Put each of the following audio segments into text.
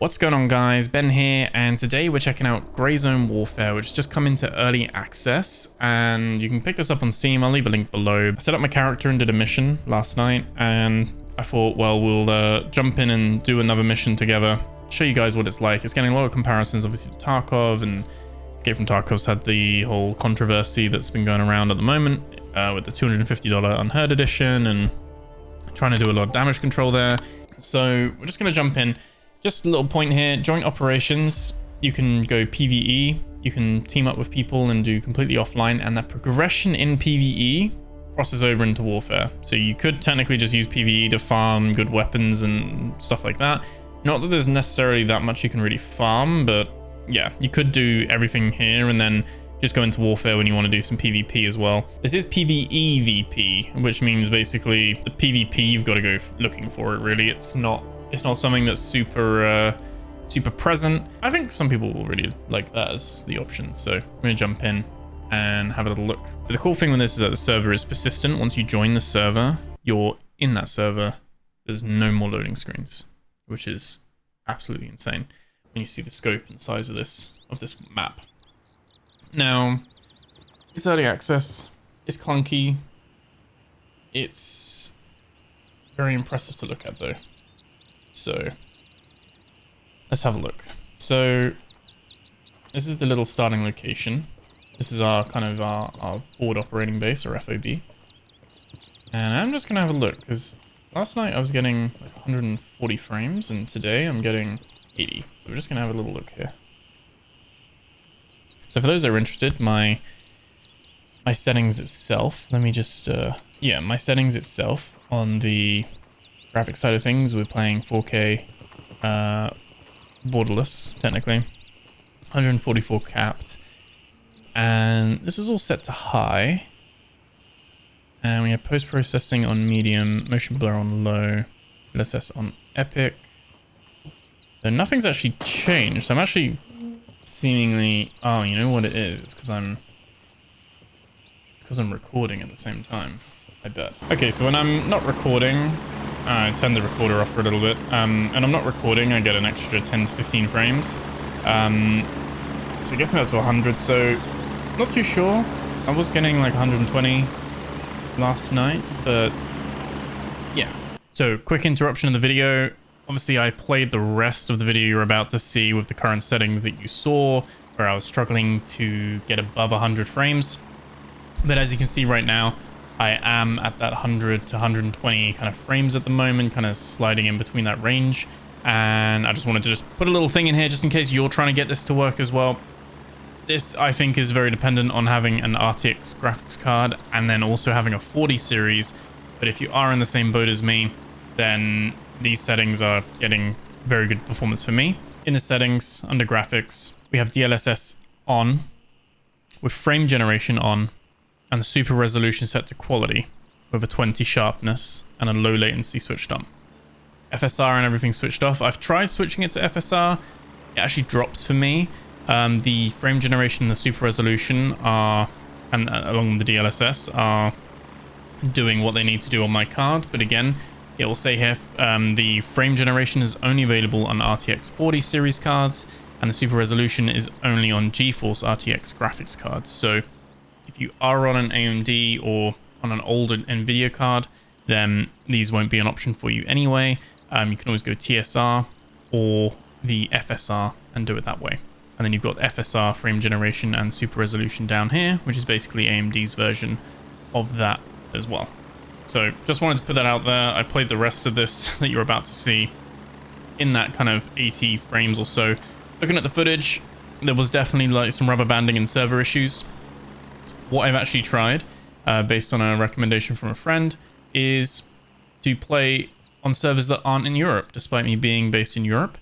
What's going on, guys? Ben here, and today we're checking out Grey Zone Warfare, which has just come into early access, and you can pick this up on Steam. I'll leave a link below. I set up my character and did a mission last night, and I thought, well, we'll jump in and do another mission together, show you guys what it's like. It's getting a lot of comparisons, obviously, to Tarkov, and Escape From Tarkov's had the whole controversy that's been going around at the moment with the $250 Unheard Edition, and trying to do a lot of damage control there. So we're just going to jump in. Just a little point here, joint operations, you can go PvE, you can team up with people and do completely offline, and that progression in PvE crosses over into warfare. So you could technically just use PvE to farm good weapons and stuff like that. Not that there's necessarily that much you can really farm, but yeah, you could do everything here and then just go into warfare when you want to do some PvP as well. This is PvE VP, which means basically the PvP, you've got to go looking for it, really. It's not something that's super present. I think some people will really like that as the option. So I'm going to jump in and have a little look. But the cool thing with this is that the server is persistent. Once you join the server, you're in that server. There's no more loading screens, which is absolutely insane when you see the scope and size of this map. Now, it's early access. It's clunky. It's very impressive to look at, though. So let's have a look. So this is the little starting location. This is our forward operating base, or FOB. And I'm just gonna have a look, because last night I was getting like 140 frames, and today I'm getting 80. So we're just gonna have a little look here. So for those that are interested, my settings itself, let me just my settings itself on the graphic side of things, we're playing 4K borderless, technically. 144 capped. And this is all set to high. And we have post-processing on medium, motion blur on low, LSS on epic. So nothing's actually changed. So I'm actually seemingly... Oh, you know what it is? It's because I'm recording at the same time, I bet. Okay, so when I'm not recording, I turn the recorder off for a little bit, and I'm not recording, I get an extra 10 to 15 frames. So it gets me up to 100, so not too sure. I was getting like 120 last night, but yeah. So quick interruption of the video. Obviously, I played the rest of the video you're about to see with the current settings that you saw, where I was struggling to get above 100 frames. But as you can see right now, I am at that 100 to 120 kind of frames at the moment, kind of sliding in between that range. And I just wanted to just put a little thing in here just in case you're trying to get this to work as well. This, I think, is very dependent on having an RTX graphics card and then also having a 40 series. But if you are in the same boat as me, then these settings are getting very good performance for me. In the settings, under graphics, we have DLSS on with frame generation on, and super resolution set to quality with a 20 sharpness and a low latency switched on. FSR and everything switched off. I've tried switching it to FSR. It actually drops for me. The frame generation and the super resolution are, and along with the DLSS, are doing what they need to do on my card. But again, it will say here the frame generation is only available on RTX 40 series cards, and the super resolution is only on GeForce RTX graphics cards. So if you are on an AMD or on an old NVIDIA card, then these won't be an option for you anyway. You can always go TSR or the FSR and do it that way. And then you've got FSR frame generation and super resolution down here, which is basically AMD's version of that as well. So just wanted to put that out there. I played the rest of this that you're about to see in that kind of 80 frames or so. Looking at the footage, there was definitely like some rubber banding and server issues. What I've actually tried, based on a recommendation from a friend, is to play on servers that aren't in Europe, despite me being based in Europe.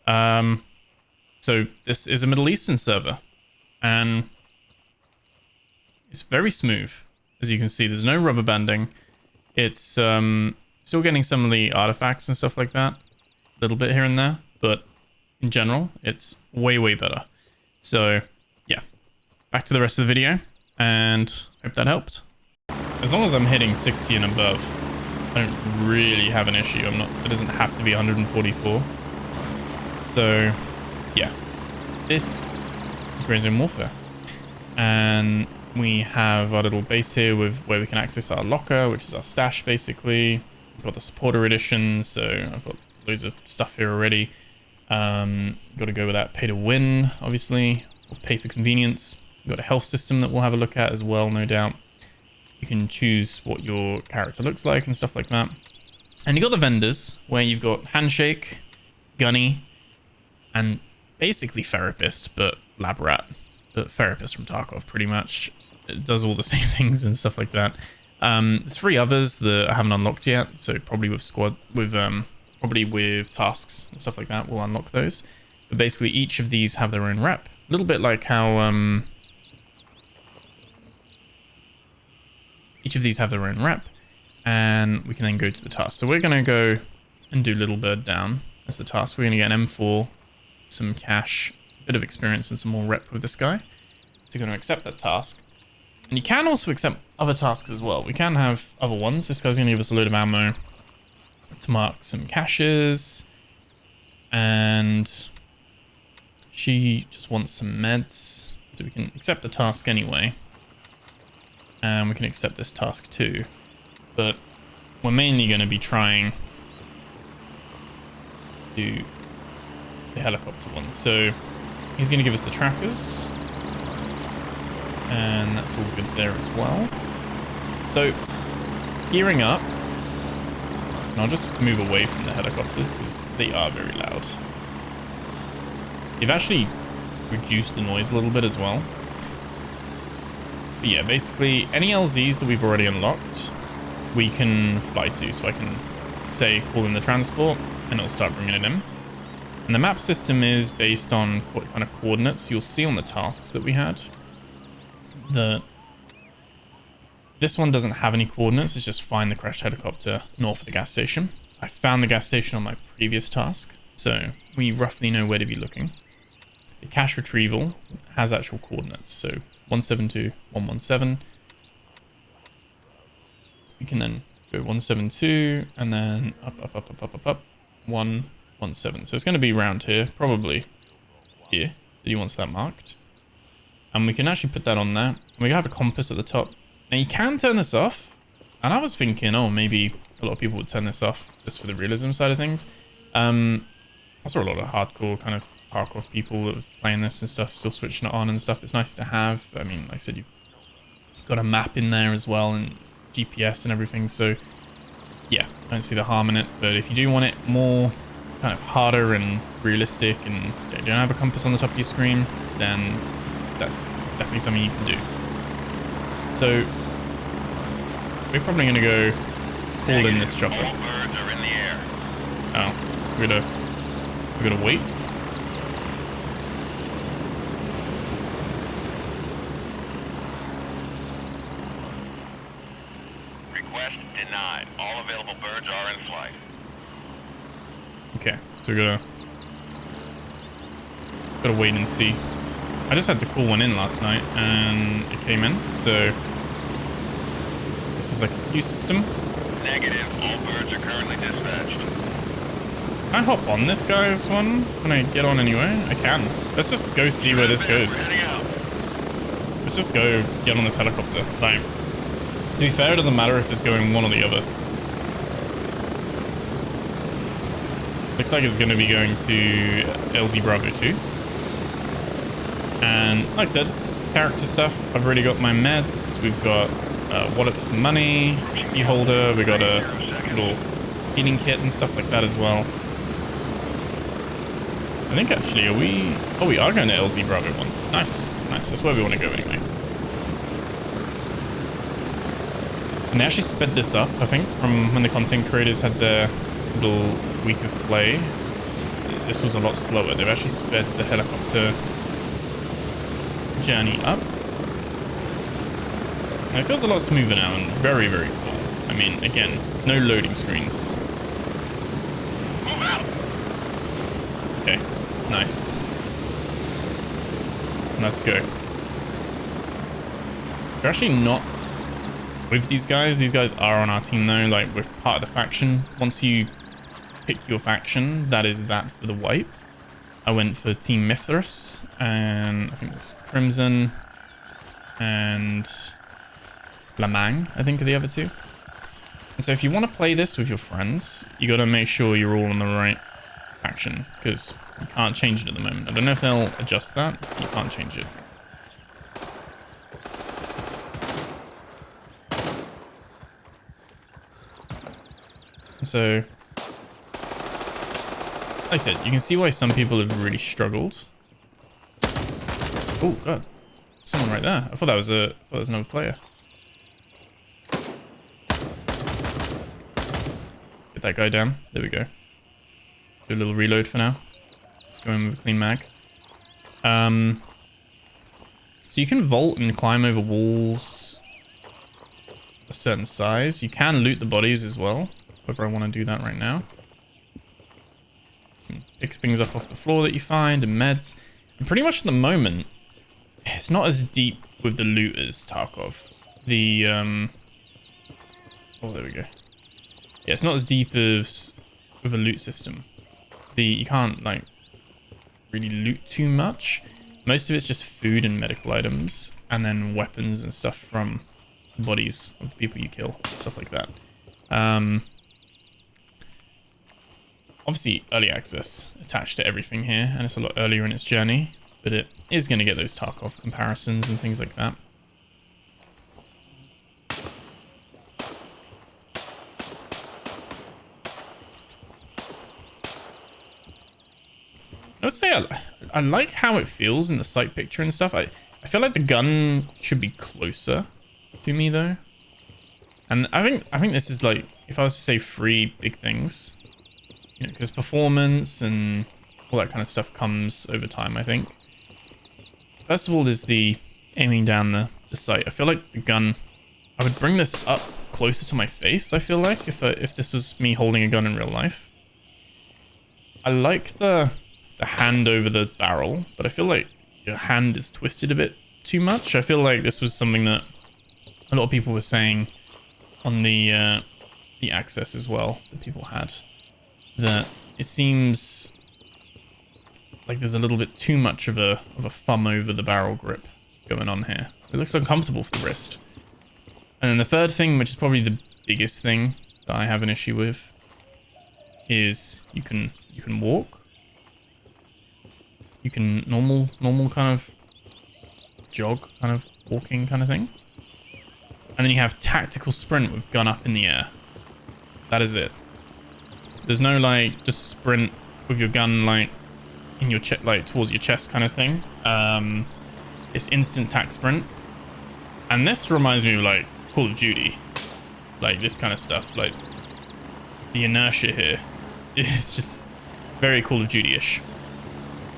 So this is a Middle Eastern server, and it's very smooth. As you can see, there's no rubber banding. It's still getting some of the artifacts and stuff like that, a little bit here and there, but in general, it's way, way better. So yeah, back to the rest of the video. And hope that helped. As long as I'm hitting 60 and above, I don't really have an issue. It doesn't have to be 144. So yeah, this is Grey Zone Warfare. And we have our little base here with where we can access our locker, which is our stash basically. We've got the supporter edition, so I've got loads of stuff here already. Got to go with that pay to win, obviously, or pay for convenience. We've got a health system that we'll have a look at as well, no doubt. You can choose what your character looks like and stuff like that. And you've got the vendors, where you've got Handshake, Gunny, and basically Therapist, but Lab Rat. The Therapist from Tarkov, pretty much. It does all the same things and stuff like that. There's 3 others that I haven't unlocked yet, so probably with probably with tasks and stuff like that, we'll unlock those. But basically, each of these have their own rep. A little bit like how each of these have their own rep, and we can then go to the task. So we're going to go and do Little Bird Down as the task. We're going to get an M4, some cash, a bit of experience, and some more rep with this guy. So you're going to accept that task. And you can also accept other tasks as well. We can have other ones. This guy's going to give us a load of ammo to mark some caches. And she just wants some meds. So we can accept the task anyway. And we can accept this task too. But we're mainly going to be trying to do the helicopter one. So he's going to give us the trackers. And that's all good there as well. So, gearing up. And I'll just move away from the helicopters because they are very loud. You've actually reduced the noise a little bit as well. But yeah, basically, any LZs that we've already unlocked, we can fly to. So I can, say, call in the transport, and it'll start bringing it in. And the map system is based on what kind of coordinates you'll see on the tasks that we had. This one doesn't have any coordinates, it's just find the crashed helicopter north of the gas station. I found the gas station on my previous task, so we roughly know where to be looking. The cache retrieval has actual coordinates, so 172, 117. We can then go 172 and then up, 117. So it's going to be around here, probably here, that he wants that marked. And we can actually put that on there. And we have a compass at the top. Now you can turn this off. And I was thinking, oh, maybe a lot of people would turn this off just for the realism side of things. I saw a lot of hardcore kind of Tarkov people that were playing this and stuff, still switching it on and stuff. It's nice to have. I mean, like I said, you've got a map in there as well and GPS and everything. So yeah, I don't see the harm in it. But if you do want it more kind of harder and realistic and you don't have a compass on the top of your screen, then that's definitely something you can do. So we're probably going to go all in this chopper. All birds are in the air. Oh, we're gonna wait. Request denied. All available birds are in flight. Okay, so we're gotta wait and see. I just had to call one in last night and it came in, so this is like a queue system. Negative. All birds are currently dispatched. Can I hop on this guy's one? Can I get on anyway? I can. Let's just go see where this goes. Let's just go get on this helicopter. Like, to be fair, it doesn't matter if it's going one or the other. Looks like it's going to be going to LZ Bravo 2. And like I said, character stuff. I've already got my meds. We've got wallet with some money, key holder. We got a little healing kit and stuff like that as well. I think actually, are we? Oh, we are going to LZ Bravo 1. Nice, nice. That's where we want to go anyway. And they actually sped this up, I think, from when the content creators had their little week of play. This was a lot slower. They've actually sped the helicopter journey up. And it feels a lot smoother now and very, very cool. I mean, again, no loading screens. Move out. Okay, nice. Let's go. They're actually not with these guys. These guys are on our team though, like we're part of the faction. Once you pick your faction, that is that for the wipe. I went for Team Mithras, and I think it's Crimson and Lamang, I think are the other two. And so if you want to play this with your friends, you got to make sure you're all on the right faction, because you can't change it at the moment. I don't know if they'll adjust that. You can't change it. So, like I said, you can see why some people have really struggled. Oh god, someone right there. I thought that was another player. Get that guy down. There we go. Do a little reload for now. Let's go in with a clean mag. So you can vault and climb over walls a certain size. You can loot the bodies as well. Whether I want to do that right now. Pick things up off the floor that you find and meds. And pretty much at the moment, it's not as deep with the loot as Tarkov. The oh, there we go. Yeah, it's not as deep as with a loot system. You can't like really loot too much. Most of it's just food and medical items, and then weapons and stuff from the bodies of the people you kill, stuff like that. Obviously, early access attached to everything here, and it's a lot earlier in its journey, but it is going to get those Tarkov comparisons and things like that. I would say I like how it feels in the sight picture and stuff. I feel like the gun should be closer to me though. And I think this is like, if I was to say 3 big things, you know, because performance and all that kind of stuff comes over time, I think. First of all is the aiming down the sight. I feel like the gun, I would bring this up closer to my face, I feel like, if this was me holding a gun in real life. I like the hand over the barrel, but I feel like your hand is twisted a bit too much. I feel like this was something that a lot of people were saying on the access as well, that people had. That it seems like there's a little bit too much of a thumb over the barrel grip going on here. It looks uncomfortable for the wrist. And then the third thing, which is probably the biggest thing that I have an issue with, is you can walk. You can normal kind of jog, kind of walking kind of thing. And then you have tactical sprint with gun up in the air. That is it. There's no like just sprint with your gun like in your chest, like towards your chest kind of thing. It's instant tac sprint. And this reminds me of like Call of Duty. Like this kind of stuff, like the inertia here is just very Call of Duty-ish.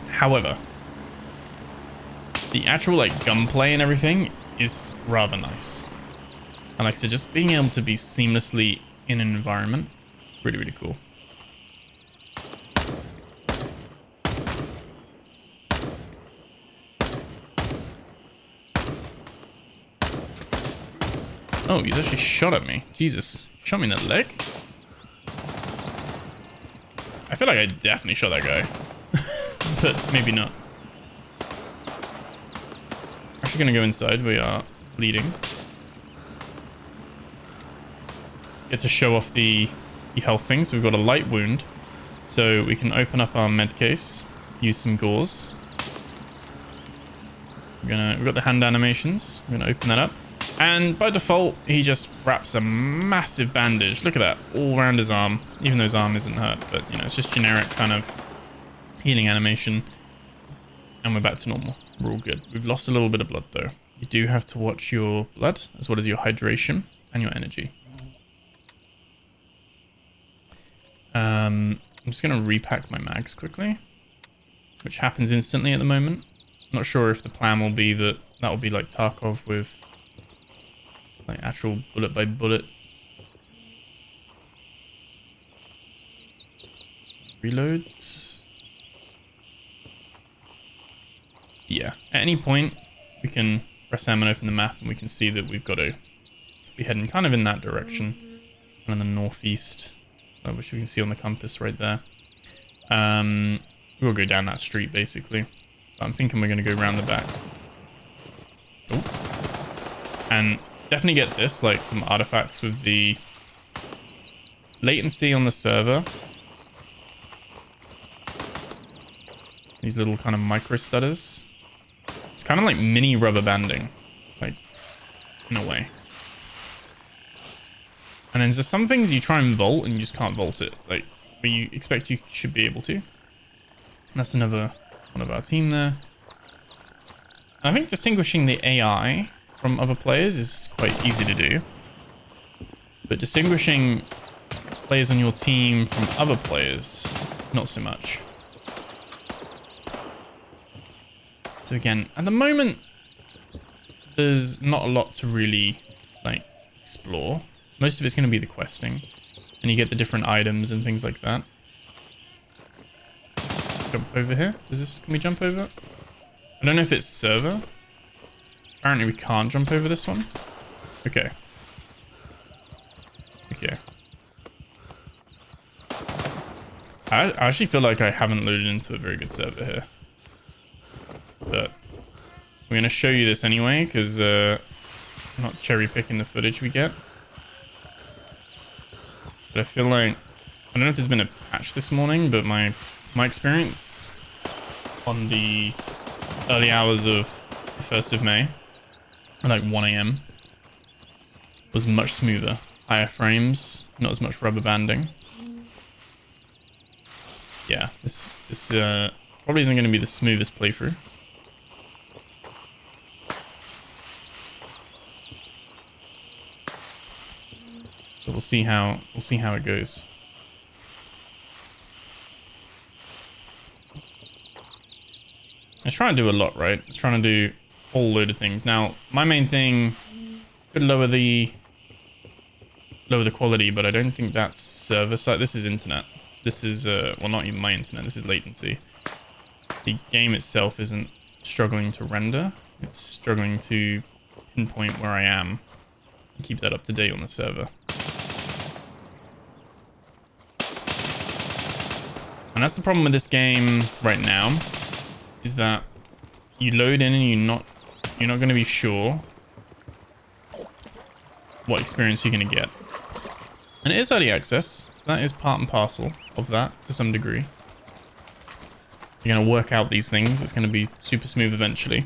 However, the actual like gunplay and everything is rather nice. And like I said, just being able to be seamlessly in an environment, really, really cool. Oh, he's actually shot at me. Jesus. Shot me in the leg? I feel like I definitely shot that guy. But maybe not. Actually gonna go inside. We are bleeding. Get to show off the health thing. So we've got a light wound. So we can open up our med case. Use some gauze. We've got the hand animations. We're gonna open that up. And by default, he just wraps a massive bandage. Look at that, all around his arm. Even though his arm isn't hurt, but you know, it's just generic kind of healing animation. And we're back to normal. We're all good. We've lost a little bit of blood though. You do have to watch your blood, as well as your hydration and your energy. I'm just gonna repack my mags quickly, which happens instantly at the moment. I'm not sure if the plan will be that will be like Tarkov with like actual bullet by bullet reloads. Yeah, at any point we can press M and open the map and we can see that we've got to be heading kind of in that direction, kind of the northeast, which we can see on the compass right there. We'll go down that street, basically. But I'm thinking we're going to go around the back. Oh. And definitely get this, like, some artifacts with the latency on the server. These little kind of micro stutters. It's kind of like mini rubber banding, like, in a way. And then there's some things you try and vault and you just can't vault it, like, but you expect you should be able to. And that's another one of our team there. And I think distinguishing the AI from other players is quite easy to do. But distinguishing players on your team from other players, not so much. So again, at the moment, there's not a lot to really, like, explore. Most of it's going to be the questing. And you get the different items and things like that. Jump over here? Can we jump over? I don't know if it's server. Apparently we can't jump over this one. Okay. Okay. I actually feel like I haven't loaded into a very good server here. But we're going to show you this anyway, because I'm not cherry picking the footage we get. But I feel like, I don't know if there's been a patch this morning, but my experience on the early hours of the 1st of May, at like 1 AM, was much smoother. Higher frames, not as much rubber banding. Yeah, this probably isn't going to be the smoothest playthrough. But we'll see how it goes. It's trying to do a lot, right? It's trying to do a whole load of things. Now, my main thing could lower the quality, but I don't think that's server side. This is internet. This is well, not even my internet. This is latency. The game itself isn't struggling to render. It's struggling to pinpoint where I am and keep that up to date on the server. And that's the problem with this game right now, is that you load in and you're not going to be sure what experience you're going to get. And it is early access, so that is part and parcel of that to some degree. You're going to work out these things. It's going to be super smooth eventually.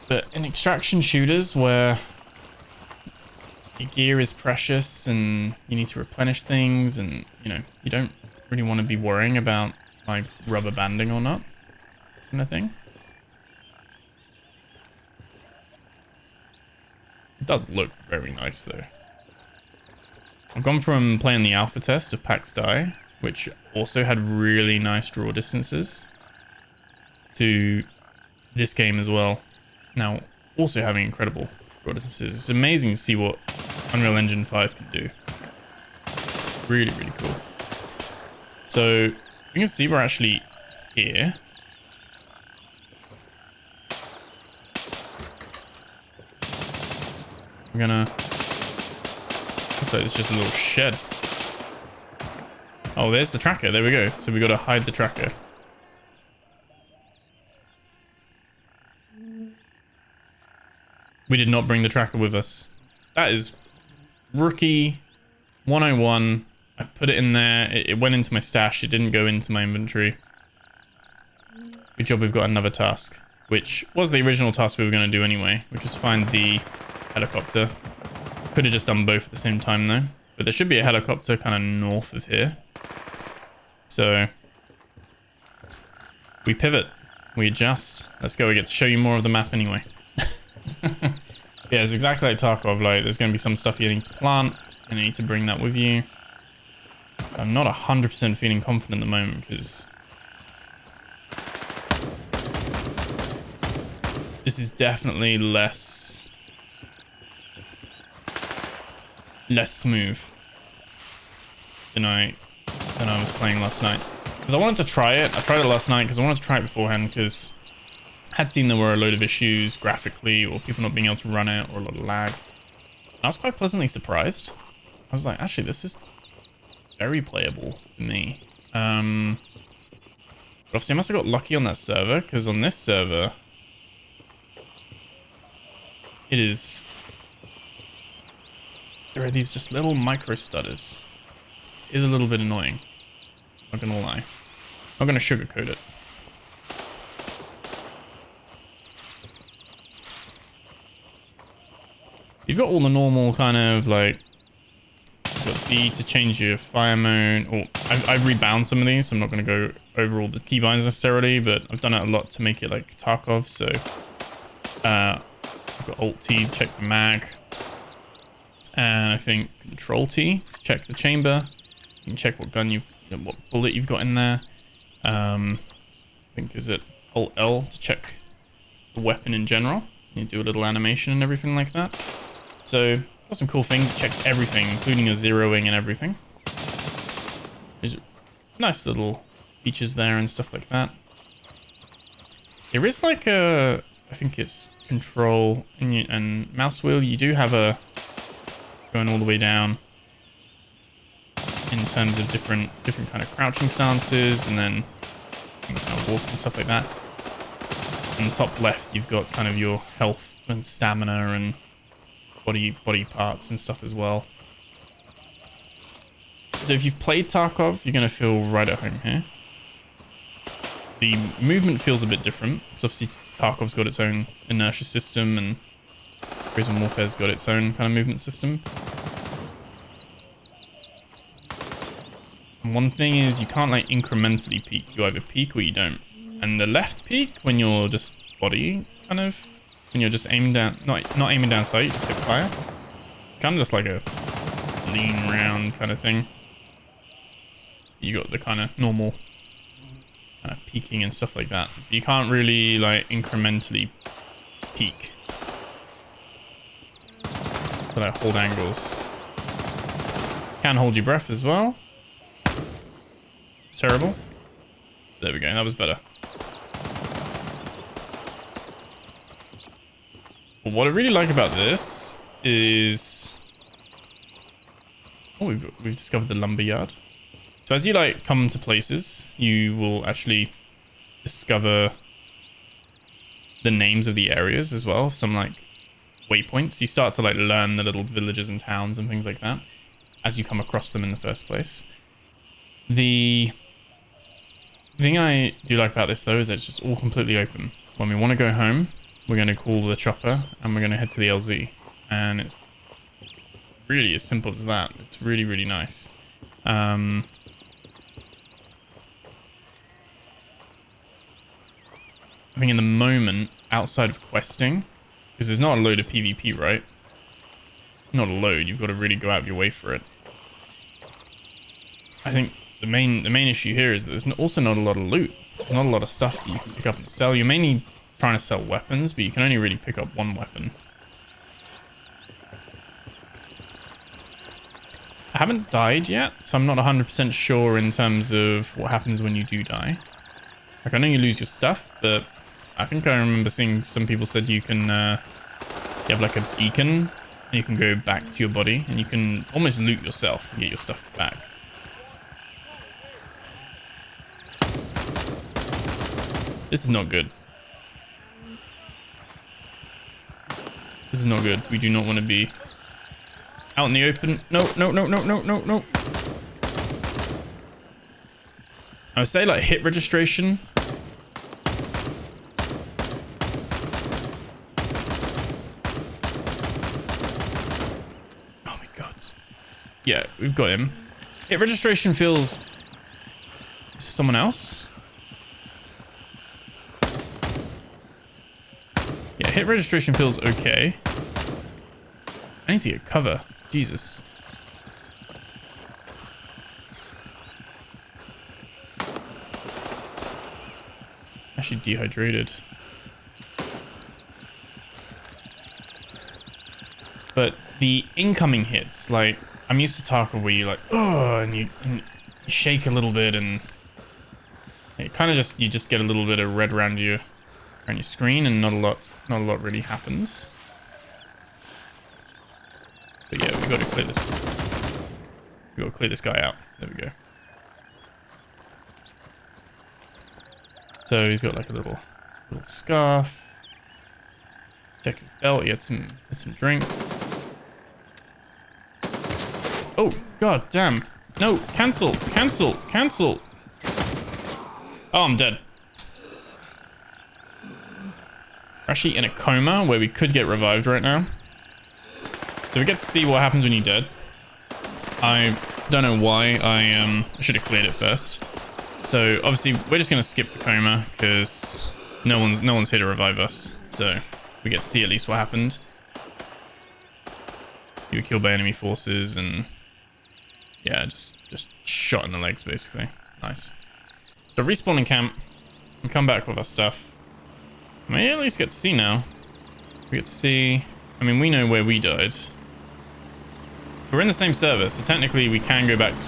But in extraction shooters where your gear is precious and you need to replenish things and, you know, you don't really want to be worrying about, like, rubber banding or not, kind of thing. It does look very nice, though. I've gone from playing the alpha test of PAX Die, which also had really nice draw distances, to this game as well. Now, also having incredible draw distances. It's amazing to see what Unreal Engine 5 can do. Really, really cool. So, you can see we're actually here. We're gonna... looks like it's just a little shed. Oh, there's the tracker. There we go. So we gotta hide the tracker. We did not bring the tracker with us. That is rookie 101. I put it in there. It went into my stash. It didn't go into my inventory. Good job we've got another task, which was the original task we were going to do anyway, which was find the helicopter. Could have just done both at the same time though. But there should be a helicopter kind of north of here. So we pivot. We adjust. Let's go. We get to show you more of the map anyway. Yeah, it's exactly like Tarkov. Like, there's going to be some stuff you need to plant, and you need to bring that with you. I'm not 100% feeling confident at the moment because this is definitely less smooth than I was playing last night. Because I wanted to try it. I tried it last night because I wanted to try it beforehand because I had seen there were a load of issues graphically or people not being able to run it or a lot of lag. And I was quite pleasantly surprised. I was like, actually, this is very playable for me. But obviously I must have got lucky on that server, because on this server, there are these just little micro stutters. It is a little bit annoying. Not gonna lie. Not gonna sugarcoat it. You've got all the normal kind of like, you've got B to change your fire mode. Or I've rebound some of these, so I'm not gonna go over all the keybinds necessarily, but I've done it a lot to make it like Tarkov. So I've got Alt T to check the mag, and I think Control T to check the chamber. You can check what gun what bullet you've got in there. I think is it Alt L to check the weapon in general. You do a little animation and everything like that. So got some cool things. It checks everything, including your zeroing and everything. There's nice little features there and stuff like that. There is like a, I think it's control and mouse wheel. You do have a going all the way down in terms of different kind of crouching stances, and then kind of walk and stuff like that. On the top left, you've got kind of your health and stamina and body parts and stuff as well. So if you've played Tarkov, you're going to feel right at home here. The movement feels a bit different. So obviously Tarkov's got its own inertia system, and Prison Warfare's got its own kind of movement system. And one thing is you can't like incrementally peek. You either peek or you don't. And the left peek, when you're just body kind of, when you're just aiming down, not aiming down sight, you just hit fire. Kind of just like a lean round kind of thing. You got the kind of normal kind of peeking and stuff like that. You can't really like incrementally peek. But I hold angles. Can hold your breath as well. It's terrible. There we go, that was better. But what I really like about this is... Oh, we've discovered the lumberyard. So as you like come to places, you will actually discover the names of the areas as well. Some like waypoints. You start to like learn the little villages and towns and things like that as you come across them in the first place. The thing I do like about this though is that it's just all completely open. When we want to go home, we're going to call the chopper and we're going to head to the LZ. And it's really as simple as that. It's really, really nice. I think in the moment, outside of questing, because there's not a load of PvP, right? Not a load, you've got to really go out of your way for it. I think the main issue here is that there's also not a lot of loot. There's not a lot of stuff that you can pick up and sell. You're mainly trying to sell weapons, but you can only really pick up one weapon. I haven't died yet, so I'm not 100% sure in terms of what happens when you do die. Like, I know you lose your stuff, but I think I remember seeing some people said you can, you have like a beacon, and you can go back to your body, and you can almost loot yourself and get your stuff back. This is not good. This is not good. We do not want to be out in the open. No, no, no, no, no, no, no. I would say like hit registration. Oh my god. Yeah, we've got him. Hit registration feels... Is this someone else? Yeah, hit registration feels okay. I need to get cover. Jesus. Actually dehydrated. But the incoming hits, like, I'm used to Tarkov where you like, oh, and you shake a little bit, and it kind of just, you just get a little bit of red around your screen, and not a lot really happens. But yeah, we got to clear this. We got to clear this guy out. There we go. So he's got like a little scarf. Check his belt. He had some drink. Oh god damn! No, cancel. Oh, I'm dead. We're actually in a coma where we could get revived right now. So we get to see what happens when you're dead. I don't know why I should have cleared it first. So obviously we're just gonna skip the coma because no one's here to revive us. So we get to see at least what happened. You were killed by enemy forces and yeah, just shot in the legs basically. Nice. So respawn in camp and come back with our stuff. I may at least get to see now. We get to see. I mean, we know where we died. We're in the same server, so technically we can go back.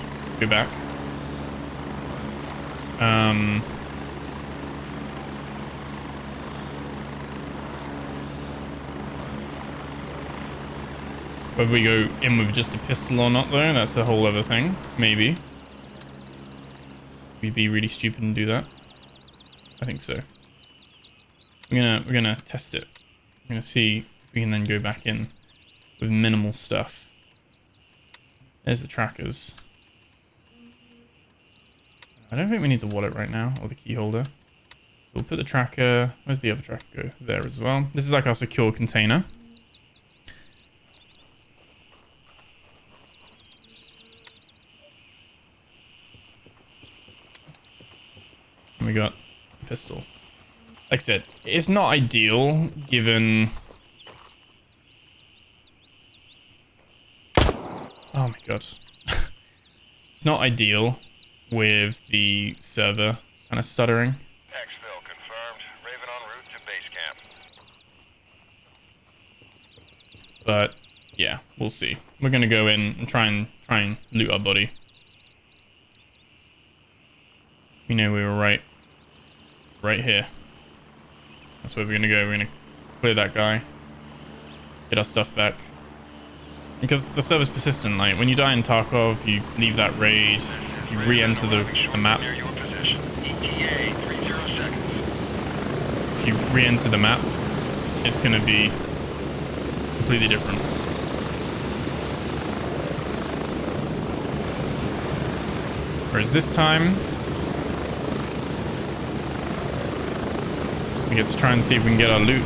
Whether we go in with just a pistol or not, though, that's a whole other thing. Maybe. We'd be really stupid and do that. I think so. We're gonna test it. We're gonna see if we can then go back in with minimal stuff. There's the trackers. I don't think we need the wallet right now, or the key holder. So we'll put the tracker. Where's the other tracker go? There as well. This is like our secure container. And we got a pistol. Like I said, it's not ideal given... Oh my god. It's not ideal with the server kind of stuttering. Exfil confirmed. Raven en route to Basecamp. But yeah, we'll see. We're gonna go in and try and loot our body. We know we were right here. That's where we're gonna go. We're gonna clear that guy, get our stuff back. Because the server's persistent, like when you die in Tarkov, you leave that raid, if you re-enter the map. If you re-enter the map, it's gonna be completely different. Whereas this time, we get to try and see if we can get our loot.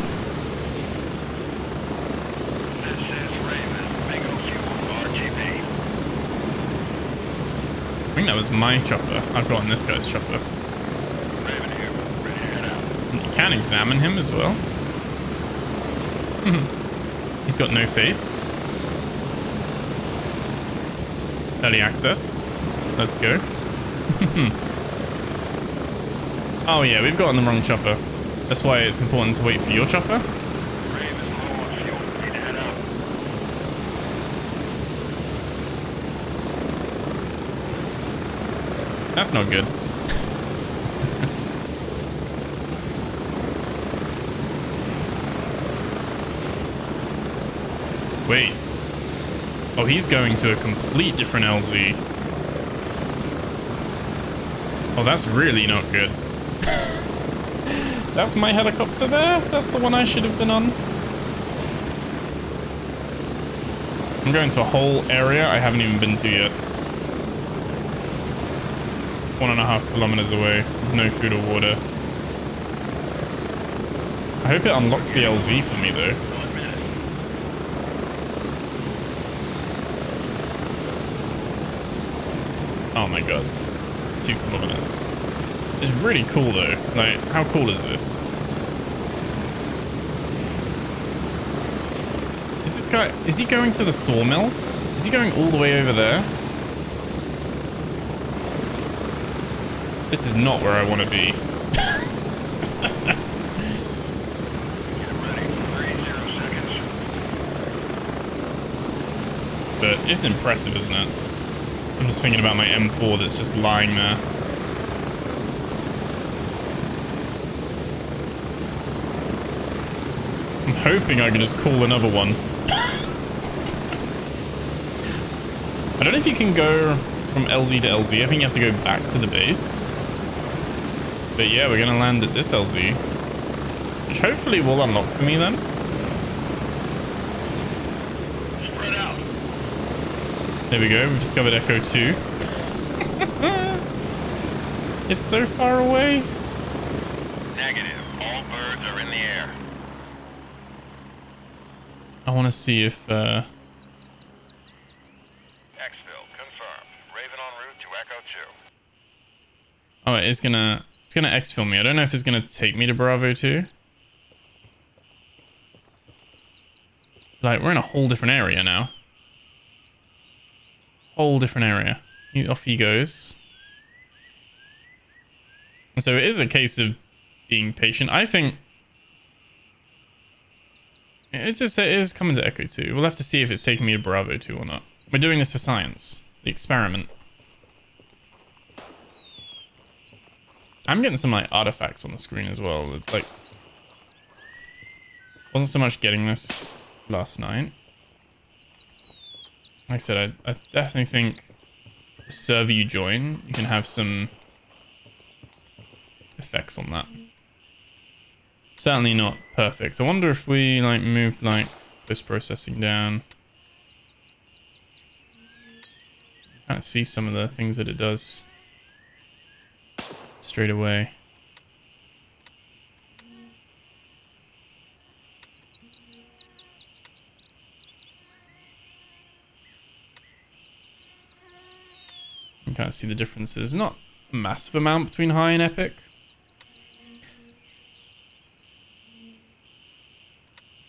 I think that was my chopper. I've gotten this guy's chopper. You can examine him as well. He's got no face. Early access. Let's go. Oh yeah, we've gotten the wrong chopper. That's why it's important to wait for your chopper. That's not good. Wait. Oh, he's going to a complete different LZ. Oh, that's really not good. That's my helicopter there? That's the one I should have been on. I'm going to a whole area I haven't even been to yet. 1.5 kilometers away, with no food or water. I hope it unlocks the LZ for me though. Oh my god. 2 kilometers. It's really cool though. Like, how cool is this? Is this guy... Is he going to the sawmill? Is he going all the way over there? This is not where I want to be. But it's impressive, isn't it? I'm just thinking about my M4 that's just lying there. I'm hoping I can just call another one. I don't know if you can go from LZ to LZ. I think you have to go back to the base. But yeah, we're gonna land at this LZ, which hopefully will unlock for me then. Spread out. There we go. We've discovered Echo 2. It's so far away. Negative. All birds are in the air. I want to see if Exfil confirmed. Raven en route to Echo 2. oh, it's gonna exfil me. I don't know if it's gonna take me to Bravo 2. Like, we're in a whole different area now. Whole different area. Off he goes. And so it is a case of being patient. I think it is coming to Echo 2. We'll have to see if it's taking me to Bravo 2 or not. We're doing this for science. The experiment. I'm getting some like artifacts on the screen as well. It's like, wasn't so much getting this last night. Like I said, I definitely think the server you join, you can have some effects on that. Certainly not perfect. I wonder if we like move like post-processing down. Kind of see some of the things that it does straight away. You can kind of see the differences. Not a massive amount between high and epic.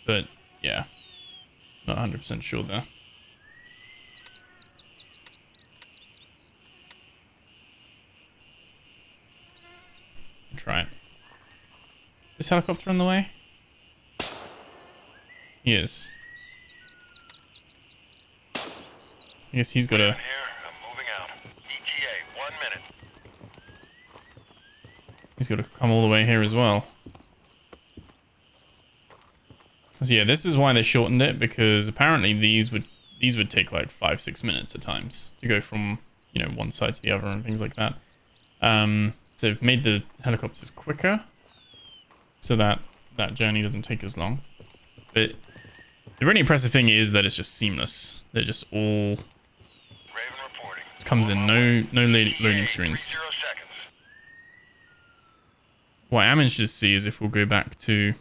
But yeah, not 100% sure there. Try it. Is this helicopter on the way? He is. I guess he's got a... Here, I'm moving out. ETA, 1 minute. He's got to come all the way here as well. So yeah, this is why they shortened it, because apparently these would take like 5-6 minutes at times to go from, you know, one side to the other and things like that. So they've made the helicopters quicker so that that journey doesn't take as long. But the really impressive thing is that it's just seamless. They're just all... Raven reporting. This comes in no loading screens. 30 seconds. What I am interested to see is if we'll go back to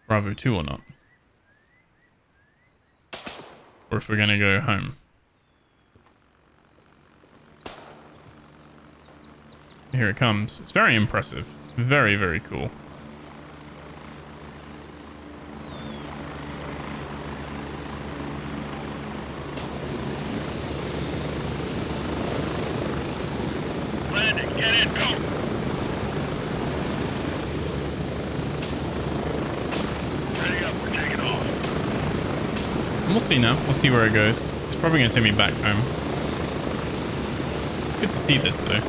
Bravo 2 or not. Or if we're going to go home. Here it comes. It's very impressive. Very, very cool. Landing, get in, go! Ready up, we're taking off. And we'll see now. We'll see where it goes. It's probably going to take me back home. It's good to see this, though.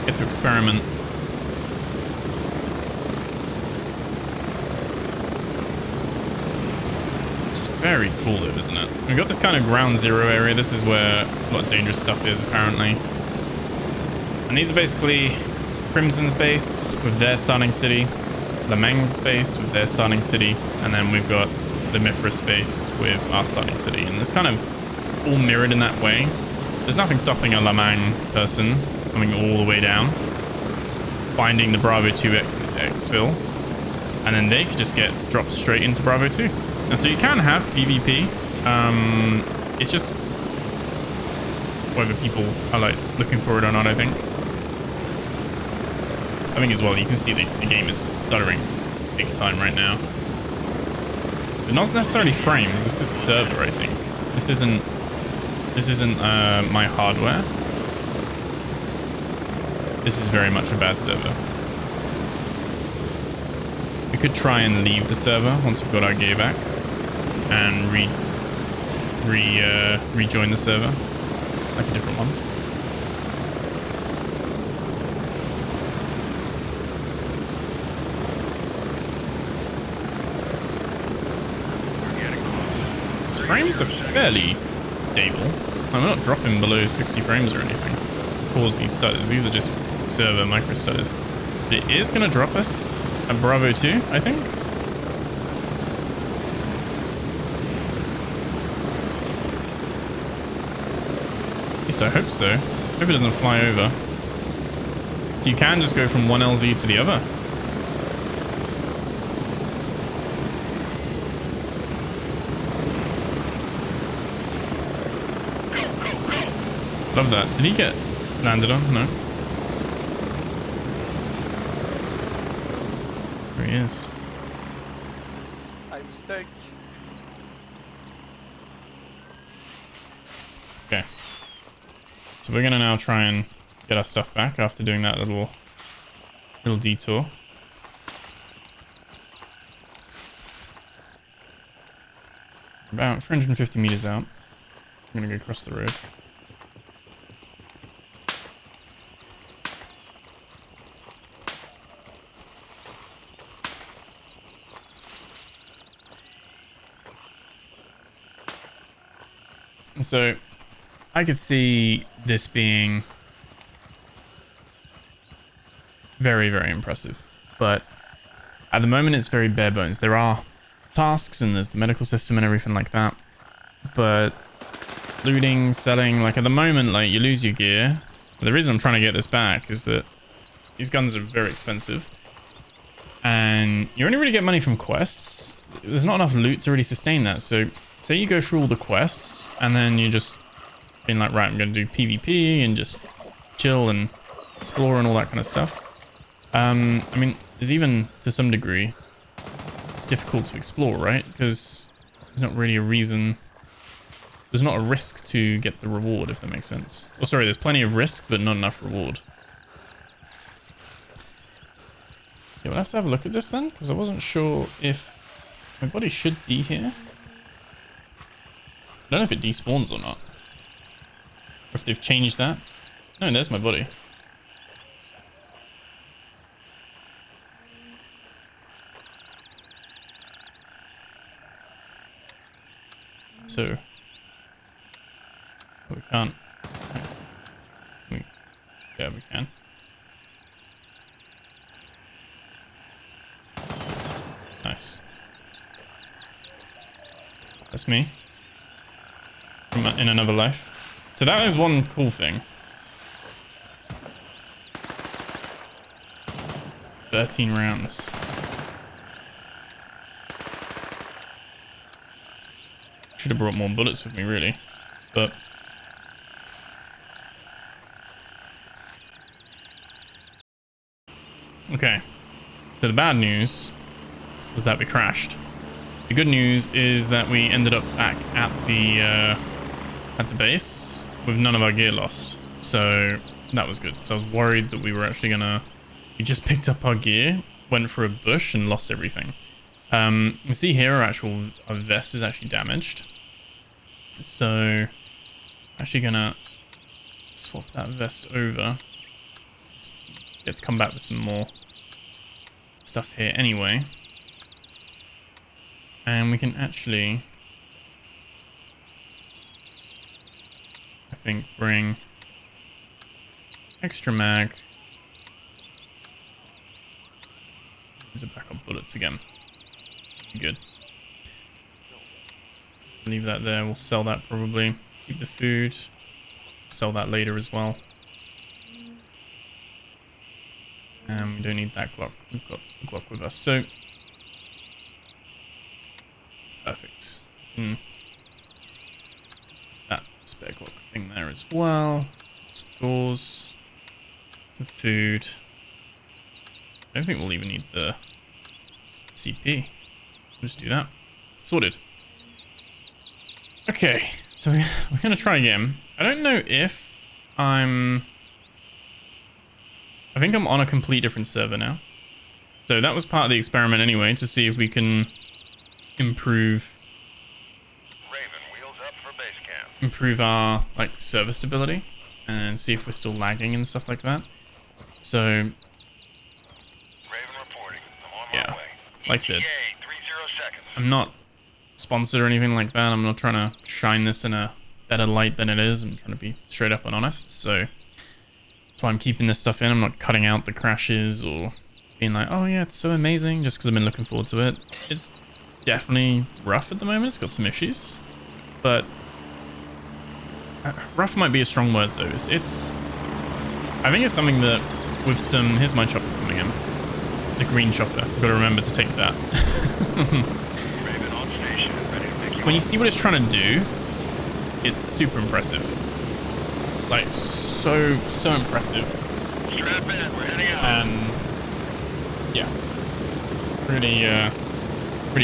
Get to experiment. It's very cool though, isn't it? We've got this kind of ground zero area. This is where a lot of dangerous stuff is, apparently. And these are basically Crimson's base with their starting city, Le Mang's base with their starting city, and then we've got the Mithras base with our starting city. And it's kind of all mirrored in that way. There's nothing stopping a Le Mang person coming all the way down, finding the Bravo 2 exfil, and then they could just get dropped straight into Bravo 2. And so you can have PvP. It's just whether people are like looking for it or not, I think. I think as well, you can see the game is stuttering big time right now. But not necessarily frames. This is server, I think. This isn't my hardware. This is very much a bad server. We could try and leave the server once we've got our gear back and rejoin the server, like a different one. These frames are fairly stable. I'm not dropping below 60 frames or anything. cause these stutters. These are just server micro stutters. But it is going to drop us a Bravo 2, I think. At least I hope so. Hope it doesn't fly over. You can just go from one LZ to the other. Love that. Did he get landed on? No. There he is. I'm stuck. Okay. So we're gonna now try and get our stuff back after doing that little detour. About 350 meters out. I'm gonna go across the road. And so I could see this being very, very impressive. But at the moment, it's very bare bones. There are tasks and there's the medical system and everything like that. But looting, selling, like at the moment, like you lose your gear. But the reason I'm trying to get this back is that these guns are very expensive. And you only really get money from quests. There's not enough loot to really sustain that. So say you go through all the quests and then you just being like, right, I'm going to do PvP and just chill and explore and all that kind of stuff. I mean, there's even to some degree, it's difficult to explore, right? Because there's not really a reason. There's not a risk to get the reward, if that makes sense. Oh, sorry, there's plenty of risk, but not enough reward. Yeah, we'll have to have a look at this then, because I wasn't sure if my body should be here. I don't know if it despawns or not. Or if they've changed that. No, there's my body. So we can't. Yeah, we can. Nice. That's me. From in another life. So that is one cool thing. 13 rounds. Should have brought more bullets with me, really. But okay. So the bad news was that we crashed. The good news is that we ended up back at the base with none of our gear lost. So that was good, because I was worried that we were actually gonna. We just picked up our gear, went for a bush, and lost everything. You see here our vest is actually damaged. So I'm actually gonna swap that vest over. Let's come back with some more stuff here anyway. And we can actually, I think, bring extra mag. Use a backup bullets again. Good. Leave that there. We'll sell that probably. Keep the food. Sell that later as well. And we don't need that Glock. We've got the Glock with us. So perfect. That spare Glock thing there as well. Some doors. Some food. I don't think we'll even need the CP. We'll just do that. Sorted. Okay, so we're gonna try again. I don't know if I think I'm on a complete different server now. So that was part of the experiment anyway, to see if we can improve improve our like server stability and see if we're still lagging and stuff like that. So yeah, like I said, I'm not sponsored or anything like that. I'm not trying to shine this in a better light than it is. I'm trying to be straight up and honest. So That's why I'm keeping this stuff in. I'm not cutting out the crashes or being like, oh yeah, it's so amazing, just because I've been looking forward to it. It's definitely rough at the moment. It's got some issues, but rough might be a strong word though. It's I think it's something that with some, here's my chopper coming in, the green chopper. I've got to remember to take that. Raven on station, ready to pick you When you up. see what it's trying to do, it's super impressive. Like so impressive. Strap in, we're heading out. And yeah, pretty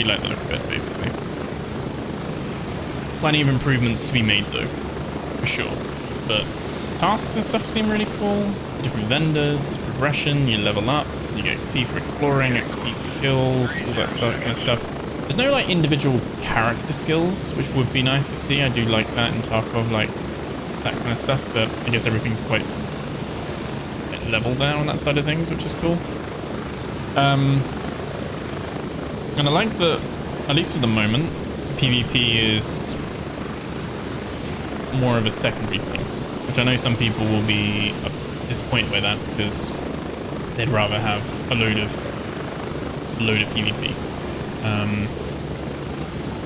like the look of it, basically. Plenty of improvements to be made though, for sure. But tasks and stuff seem really cool. Different vendors, there's progression, you level up, you get XP for exploring, XP for kills, all that stuff, kind of stuff. There's no like individual character skills, which would be nice to see. I do like that in Tarkov, like that kind of stuff, but I guess everything's quite level there on that side of things, which is cool. And I like that, at least at the moment, PvP is more of a secondary thing, which I know some people will be disappointed by that because they'd rather have a load of PvP.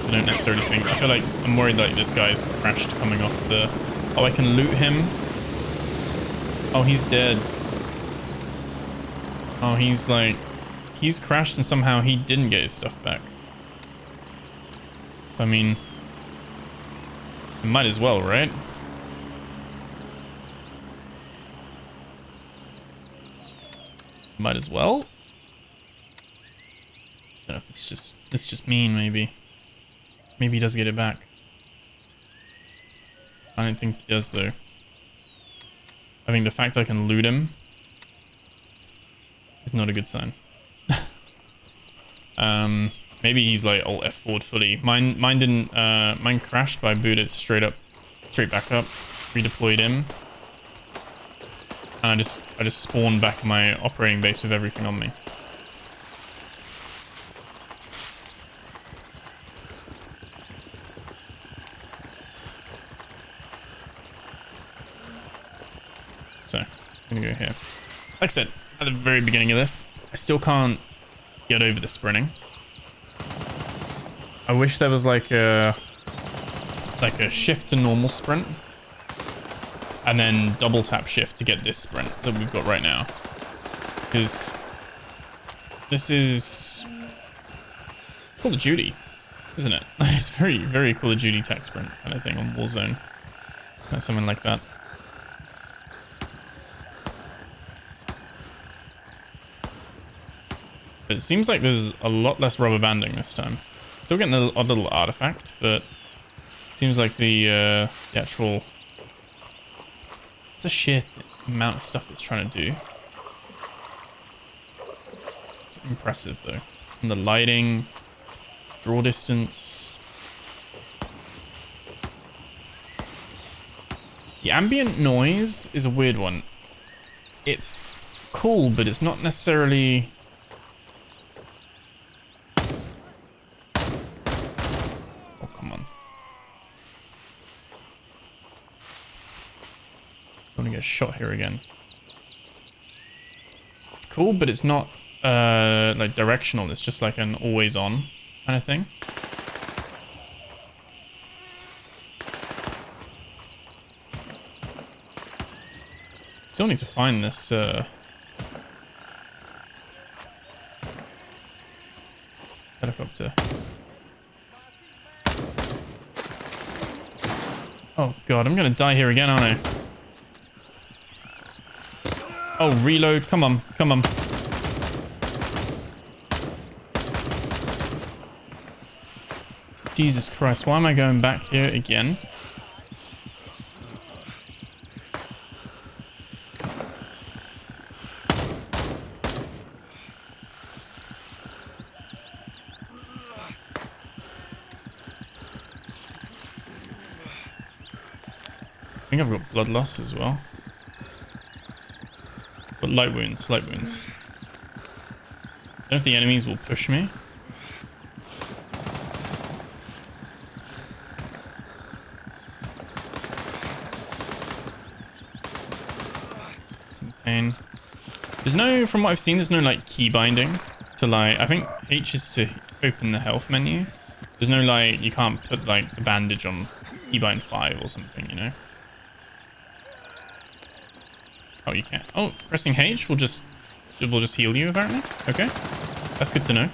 I don't necessarily think. I feel like I'm worried like this guy's crashed coming off the. Oh, I can loot him. Oh, he's dead. Oh, he's crashed and somehow he didn't get his stuff back. I mean, it might as well, right? Might as well. I don't know if it's just mean, maybe. Maybe he does get it back. I don't think he does though. I think the fact I can loot him is not a good sign. Maybe he's like alt F forward fully. Mine didn't. Mine crashed, but I booted straight back up, redeployed him, and I just spawned back in my operating base with everything on me. So, I'm gonna go here. Like I said, at the very beginning of this, I still can't get over the sprinting. I wish there was like a shift to normal sprint, and then double tap shift to get this sprint that we've got right now. Because this is Call of Duty, isn't it? It's very, very Call of Duty tech sprint kind of thing on Warzone. Something like that. But it seems like there's a lot less rubber banding this time. Still getting a little artifact, but it seems like the actual the sheer amount of stuff it's trying to do. It's impressive though. And the lighting, draw distance. The ambient noise is a weird one. It's cool, but it's not necessarily. Oh, come on. I want to get shot here again. It's cool, but it's not like directional. It's just like an always on kind of thing. Still need to find this helicopter. Oh god, I'm gonna die here again, aren't I? Oh, reload. Come on, come on. Jesus Christ, why am I going back here again? I think I've got blood loss as well. But light wounds, light wounds. I don't know if the enemies will push me. Some And there's no, from what I've seen, there's no like key binding to like, I think H is to open the health menu. There's no like, you can't put like the bandage on keybind 5 or something, you know? Oh, you can't. Oh, pressing H will just heal you apparently. Okay, that's good to know.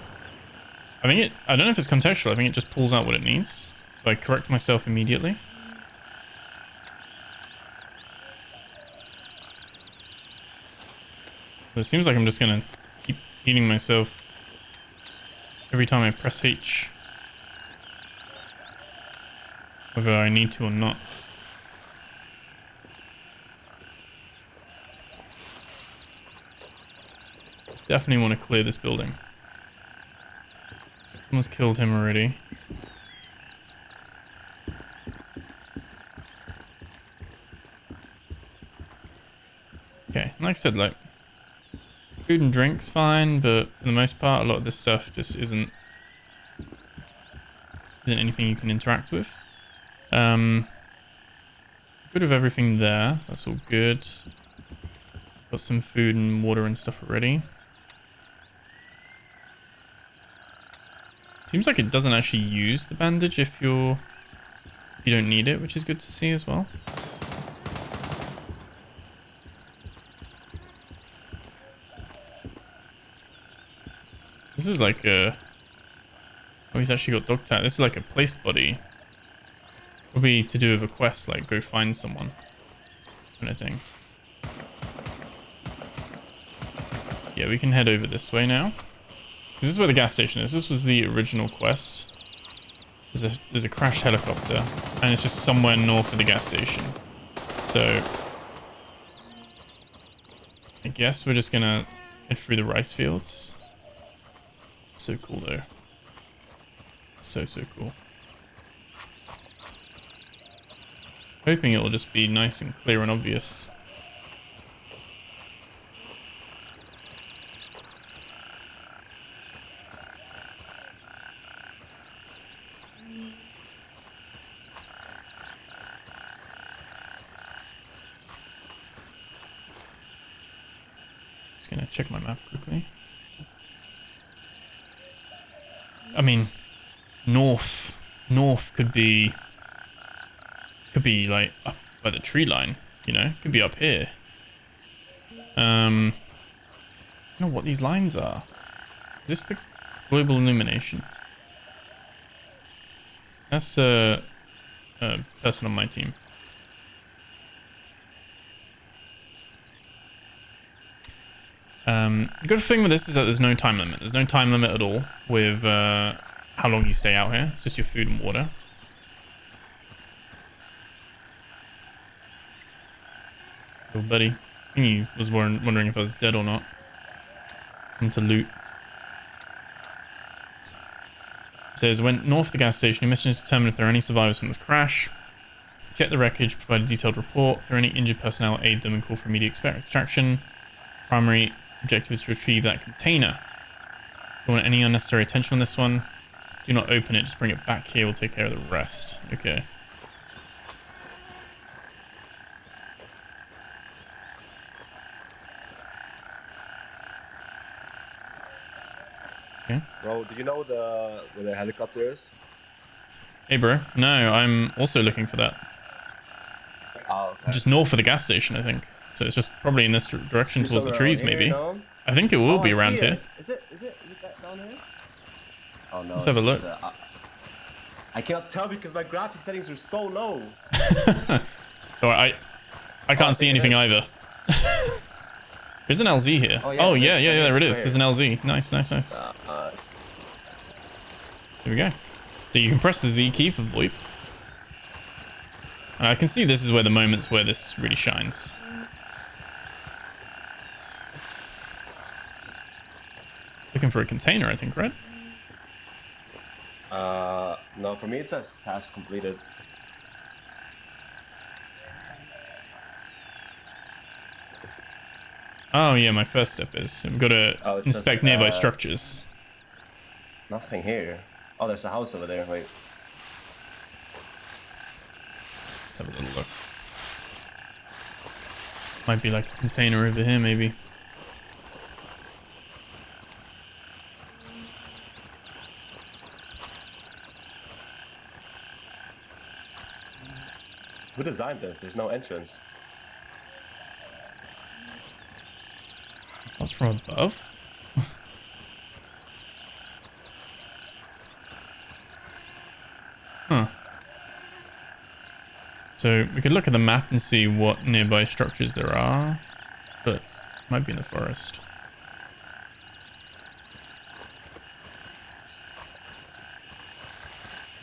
I think I don't know if it's contextual. I think it just pulls out what it needs. So I correct myself immediately. But it seems like I'm just gonna keep healing myself every time I press H. Whether I need to or not. Definitely want to clear this building. Someone's killed him already. Okay, like I said, like, food and drink's fine, but for the most part, a lot of this stuff just isn't anything you can interact with. Good with everything there. That's all good. Got some food and water and stuff already. Seems like it doesn't actually use the bandage if you don't need it, which is good to see as well. This is like a... Oh, he's actually got dog tag. This is like a placed body. Probably to do with a quest, like go find someone. Kind of thing. Yeah, we can head over this way now. This is where the gas station is. This was the original quest. There's a crashed helicopter, and it's just somewhere north of the gas station. So I guess we're just gonna head through the rice fields. So cool though. So cool. Hoping it'll just be nice and clear and obvious. Just gonna check my map quickly. I mean, north could be like up by the tree line, you know, could be up here. I don't know what these lines are. Is this the global illumination? That's a person on my team. The good thing with this is that there's no time limit. There's no time limit at all with how long you stay out here. It's just your food and water. Oh, buddy. I think he was wondering if I was dead or not. Come to loot. It says, went north of the gas station. Your mission is to determine if there are any survivors from this crash. Check the wreckage, provide a detailed report. If there are any injured personnel, aid them and call for immediate extraction. Primary objective is to retrieve that container. Don't want any unnecessary attention on this one. Do not open it, just bring it back here. We'll take care of the rest. Okay. Okay. Bro, do you know where the helicopter is? Hey, bro. No, I'm also looking for that. Oh, okay. Just north of the gas station, I think. So it's just probably in this direction towards the trees, Here, maybe. no? I think it will be I around see here. it. Is it that down here? Oh no. Let's have a look. I cannot tell because my graphic settings are so low. Alright, I can't see anything either. There's an LZ here. Oh yeah, there it is. There's an LZ. Nice. There we go. So you can press the Z key for VoIP. And I can see this is where the moments where this really shines. Looking for a container, I think, right? No, for me it says task completed. Oh yeah, my first step is I've got to inspect says, nearby structures. Nothing here. Oh, there's a house over there. Wait. Let's have a little look. Might be like a container over here, maybe. Who designed this? There's no entrance. That's from above. Huh. So we could look at the map and see what nearby structures there are, but it might be in the forest.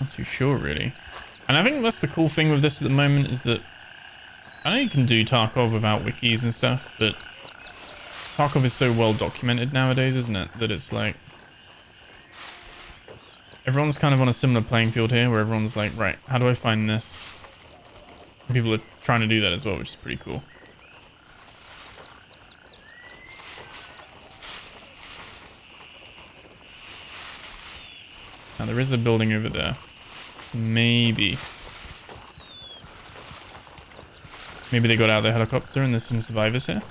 Not too sure, really. And I think that's the cool thing with this at the moment is that I know you can do Tarkov without wikis and stuff, but Tarkov is so well documented nowadays, isn't it? That it's like everyone's kind of on a similar playing field here where everyone's like, right, how do I find this? And people are trying to do that as well, which is pretty cool. Now there is a building over there. Maybe they got out of their helicopter and there's some survivors here.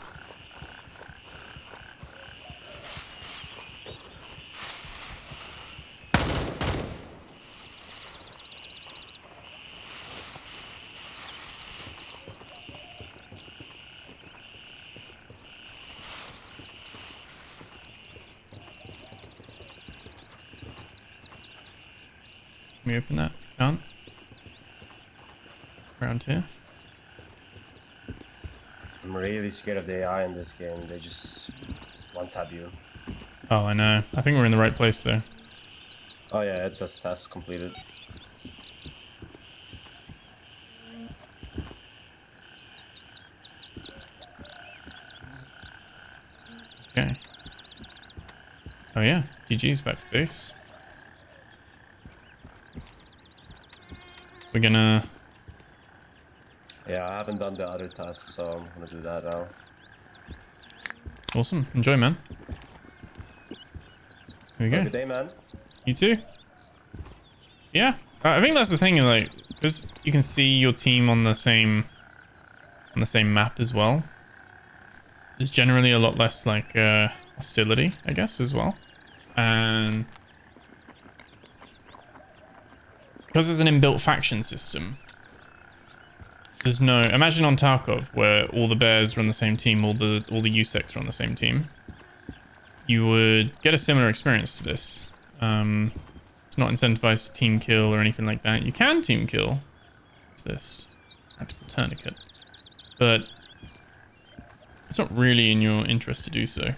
Can we open that? Can't. Around here. I'm really scared of the AI in this game. They just one-tap you. Oh, I know. I think we're in the right place though. Oh yeah, it says task completed. Okay. Oh yeah, GG's back to base. We're gonna... Yeah, I haven't done the other task, so I'm gonna do that now. Awesome. Enjoy, man. There we go. Have a good day, man. You too? Yeah. I think that's the thing, like, because you can see your team on the same map as well. There's generally a lot less, like, hostility, I guess, as well. And because there's an inbuilt faction system, there's no... Imagine on Tarkov, where all the bears are on the same team, all the USECs are on the same team. You would get a similar experience to this. It's not incentivized to team kill or anything like that. You can team kill. What's this? Practical tourniquet. But it's not really in your interest to do so.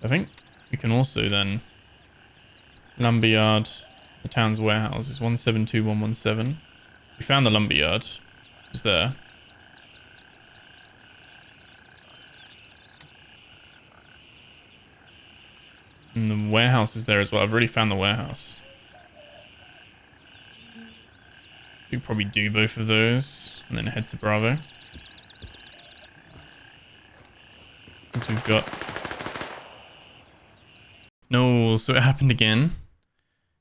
I think we can also then... Lumberyard, the town's warehouse is 172117. We found the lumberyard. It was there. And the warehouse is there as well. I've already found the warehouse. We could probably do both of those and then head to Bravo. Since we've got... No, so it happened again.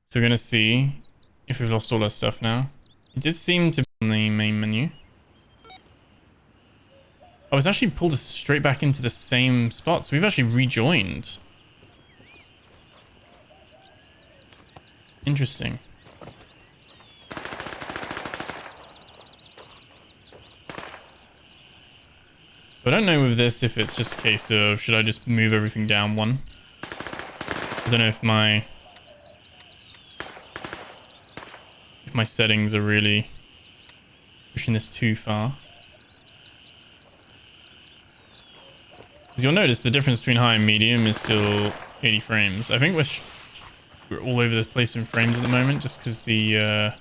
So we're gonna see if we've lost all our stuff now. It did seem to be on the main menu. Oh, it's actually pulled us straight back into the same spot. So we've actually rejoined. Interesting. So I don't know with this if it's just a case of should I just move everything down one? I don't know if my settings are really pushing this too far. Because you'll notice the difference between high and medium is still 80 frames. I think we're all over the place in frames at the moment just because the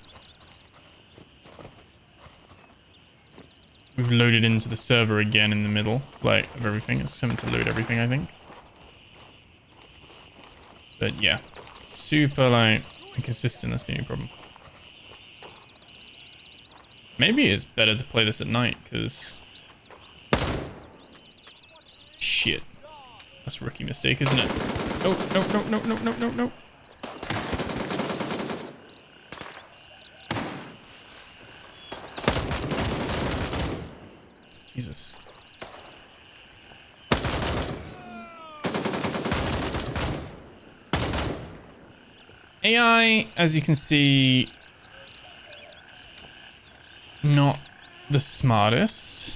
we've loaded into the server again in the middle, like, of everything. It's time to load everything, I think. But yeah, super, like, inconsistent. That's the only problem. Maybe it's better to play this at night, because... Shit. That's a rookie mistake, isn't it? No. Jesus. AI, as you can see, not the smartest.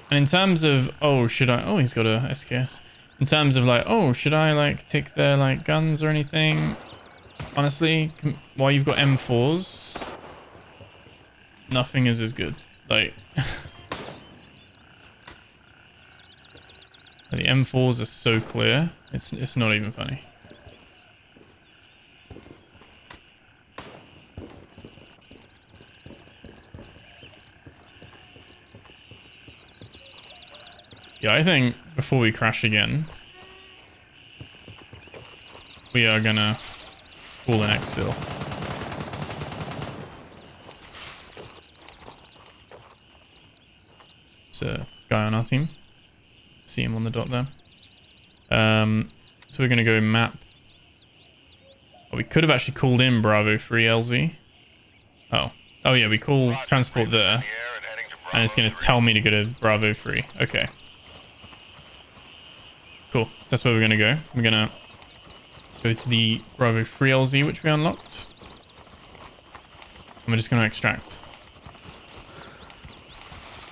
And in terms of, oh, should I, oh, he's got a SKS. In terms of like, oh, should I like take their like guns or anything? Honestly, while you've got M4s, nothing is as good. Like, the M4s are so clear, it's not even funny. Yeah, I think before we crash again, we are gonna call an exfil. It's a guy on our team. See him on the dot there. So we're gonna go map. Oh, we could have actually called in Bravo 3 LZ. Oh yeah, we call transport there, and it's gonna tell me to go to Bravo 3. Okay. Cool. So that's where we're gonna go. We're gonna go to the Bravo 3 LZ, which we unlocked. And we're just gonna extract.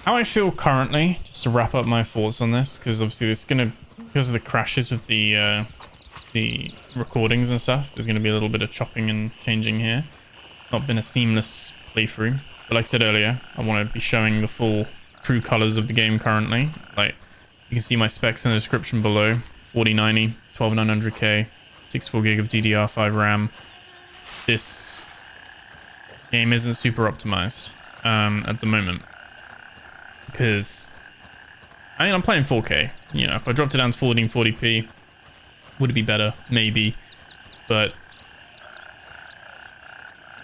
How I feel currently, just to wrap up my thoughts on this, because obviously it's gonna, because of the crashes with the recordings and stuff, there's gonna be a little bit of chopping and changing here. Not been a seamless playthrough, but like I said earlier, I want to be showing the full true colors of the game currently. Like, you can see my specs in the description below. 4090, 12900K, 64 gig of DDR5 RAM. This game isn't super optimized at the moment, because I mean, I'm playing 4K. You know, if I dropped it down to 1440p, would it be better? Maybe, but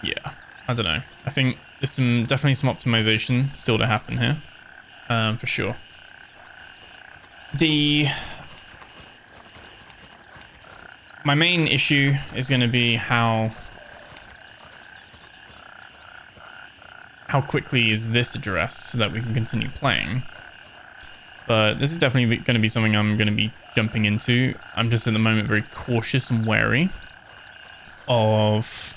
yeah, I don't know. I think there's definitely some optimization still to happen here, for sure. My main issue is going to be how quickly is this addressed so that we can continue playing. But this is definitely going to be something I'm going to be jumping into. I'm just at the moment very cautious and wary of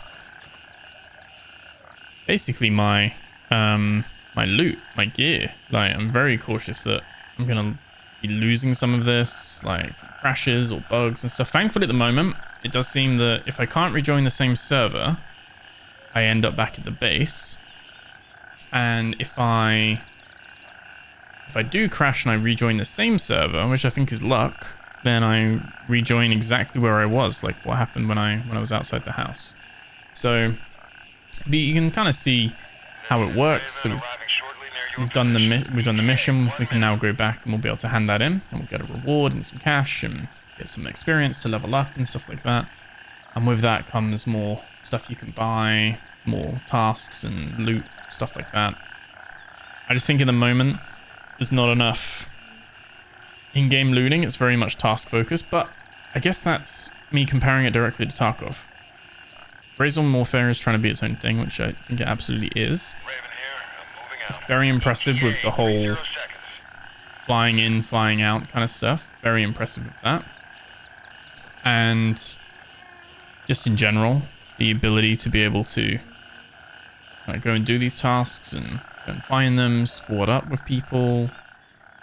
basically my my loot, my gear. Like, I'm very cautious that I'm going to be losing some of this, like crashes or bugs and stuff. Thankfully at the moment, it does seem that if I can't rejoin the same server, I end up back at the base. And if I do crash and I rejoin the same server, which I think is luck, then I rejoin exactly where I was, like what happened when I was outside the house. So you can kind of see how it works. So we've done the mission. We can now go back and we'll be able to hand that in, and we'll get a reward and some cash and get some experience to level up and stuff like that. And with that comes more stuff you can buy, more tasks and loot, stuff like that. I just think at the moment there's not enough in-game looting. It's very much task focused, but I guess that's me comparing it directly to Tarkov. Brazen Warfare is trying to be its own thing, which I think it absolutely is. It's very impressive with the whole flying in, flying out kind of stuff. Very impressive with that. And just in general, the ability to be able to go and do these tasks and go and find them, squad up with people,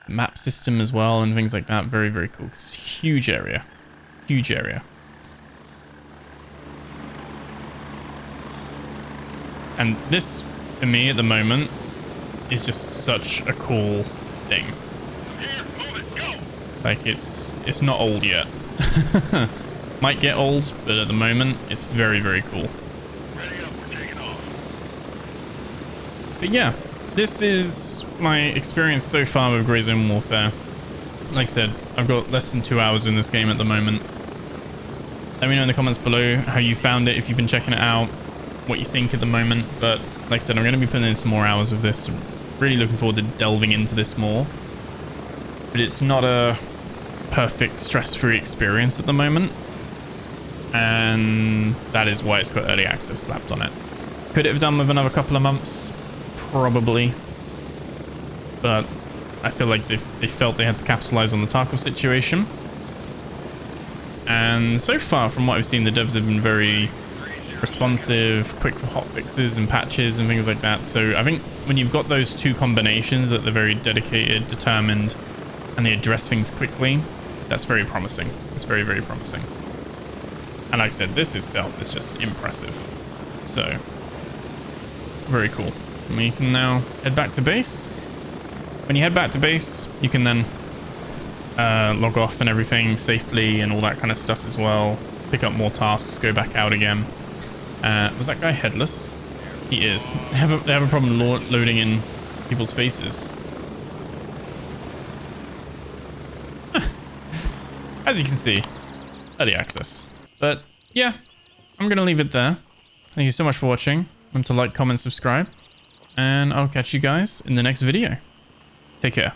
map system as well, and things like that. Very, very cool. It's a huge area. Huge area. And this, for me at the moment, is just such a cool thing. Like, it's not old yet. Might get old, but at the moment, it's very, very cool. But yeah, this is my experience so far with Grey Zone Warfare. Like I said, I've got less than 2 hours in this game at the moment. Let me know in the comments below how you found it, if you've been checking it out, what you think at the moment. But like I said, I'm going to be putting in some more hours of this. Really looking forward to delving into this more. But it's not a perfect stress-free experience at the moment. and that is why it's got early access slapped on it. Could it have done with another couple of months? Probably. But I feel like they felt they had to capitalize on the Tarkov situation. And so far, from what I've seen, the devs have been very responsive, quick for hot fixes and patches and things like that. So I think when you've got those two combinations, that they're very dedicated, determined, and they address things quickly, that's very promising. It's very, very promising. And like I said, this itself is just impressive. So, very cool. And we can now head back to base. When you head back to base, you can then log off and everything safely and all that kind of stuff as well. Pick up more tasks, go back out again. Was that guy headless? He is. They have a problem loading in people's faces. As you can see, early access. But yeah, I'm going to leave it there. Thank you so much for watching. Remember to like, comment, subscribe. And I'll catch you guys in the next video. Take care.